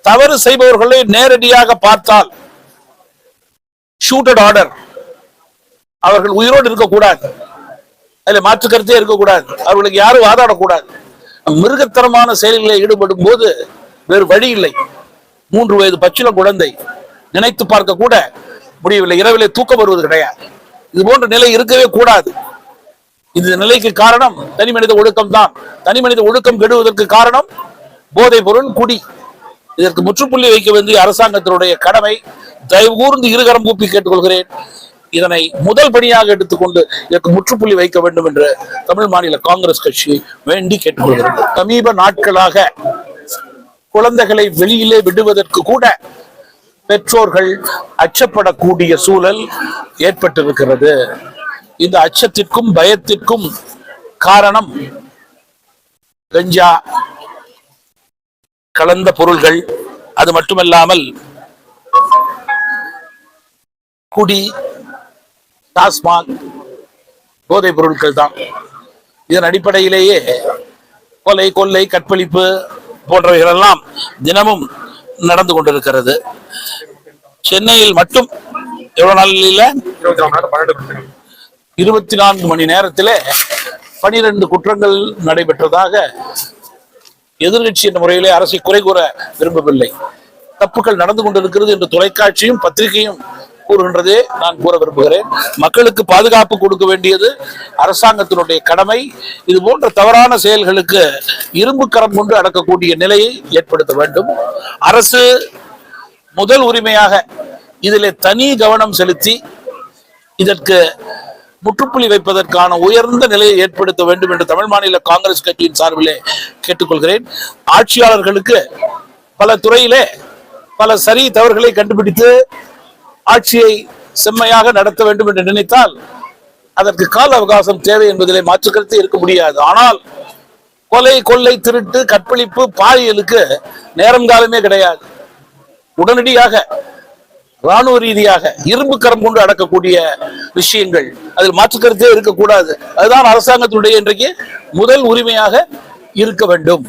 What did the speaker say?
தவறு செய்பவர்களை நேரடியாக பார்த்தால் ஷூட்டட் ஆர்டர், அவர்கள் உயிரோடு இருக்கக்கூடாது, அதுல மாற்று கருத்தே இருக்கக்கூடாது, அவர்களுக்கு யாரும் வாதாடக்கூடாது. மிருகத்தரமான செயல்களில் ஈடுபடும் போது வேறு வழி இல்லை. 3 வயது பச்சிள குழந்தை நினைத்து பார்க்க கூட முடியவில்லை. இரவிலே தூக்கம் வருவது கிடையாது. இது போன்ற நிலை இருக்கவே கூடாது. இந்த நிலைக்கு காரணம் தனி மனித ஒழுக்கம் தான். தனி மனித ஒழுக்கம் கெடுவதற்கு காரணம் போதைப் பொருள், குடி. இதற்கு முற்றுப்புள்ளி வைக்க வேண்டிய அரசாங்கத்தினுடைய கடமை. தயவு கூர்ந்து இருகரம் கூப்பி கேட்டுக்கொள்கிறேன். இதனை முதல் பணியாக எடுத்துக்கொண்டு இதற்கு முற்றுப்புள்ளி வைக்க வேண்டும் என்று தமிழ் மாநில காங்கிரஸ் கட்சி வேண்டி கேட்டுக்கொள்கிறது. சமீப நாட்களாக குழந்தைகளை வெளியிலே விடுவதற்கு கூட பெற்றோர்கள் அச்சப்படக்கூடிய சூழல் ஏற்பட்டிருக்கிறது. இந்த அச்சத்திற்கும் பயத்திற்கும் காரணம் கஞ்சா கலந்த பொருள்கள், அது மட்டுமல்லாமல் குடி, டாஸ்மாக் போதைப் பொருட்கள் தான். இதன் அடிப்படையிலேயே கொலை, கொள்ளை, கற்பழிப்பு போன்றவைகள் எல்லாம் தினமும் நடந்து கொண்டிருக்கிறது. சென்னையில் மட்டும் எவ்வளவு நாளில் 24 மணி நேரத்தில் 12 குற்றங்கள் நடைபெற்றதாக எதிர்கட்சி என்ற முறையிலே அரசை குறை கூற விரும்பவில்லை. தப்புகள் நடந்து கொண்டிருக்கிறது என்று தொலைக்காட்சியும் பத்திரிகையும் கூறுகின்றதே நான் கூற விரும்புகிறேன். மக்களுக்கு பாதுகாப்பு கொடுக்க வேண்டியது அரசாங்கத்தினுடைய கடமை. இது போன்ற தவறான செயல்களுக்கு இரும்பு கரம் கொண்டு அடக்கக்கூடிய நிலையை ஏற்படுத்த வேண்டும். அரசு முதல் உரிமையாக இதிலே தனி கவனம் செலுத்தி இதற்கு முற்றுப்புள்ளி வைப்பதற்கான உயர்ந்த நிலையை ஏற்படுத்த வேண்டும் என்று தமிழ் மாநில காங்கிரஸ் கட்சியின் சார்பிலே கேட்டுக்கொள்கிறேன். ஆட்சியாளர்களுக்கு பல துறையிலே பல சரி தவறுகளை கண்டுபிடித்து ஆட்சியை செம்மையாக நடத்த வேண்டும் என்று நினைத்தால் அதற்கு கால அவகாசம் தேவை என்பதிலே மாற்றுக்கருத்து இருக்க முடியாது. ஆனால் கொலை, கொள்ளை, திருட்டு, கற்பழிப்பு, பாலியலுக்கு நேரம் காலமே கிடையாது. உடனடியாக ராணுவ ரீதியாக இரும்பு கரம் கொண்டு அடக்கக்கூடிய விஷயங்கள், அதில் மாற்றுக்கருத்தே இருக்கக்கூடாது. அதுதான் அரசாங்கத்தினுடைய இன்றைக்கு முதல் உரிமையாக இருக்க வேண்டும்.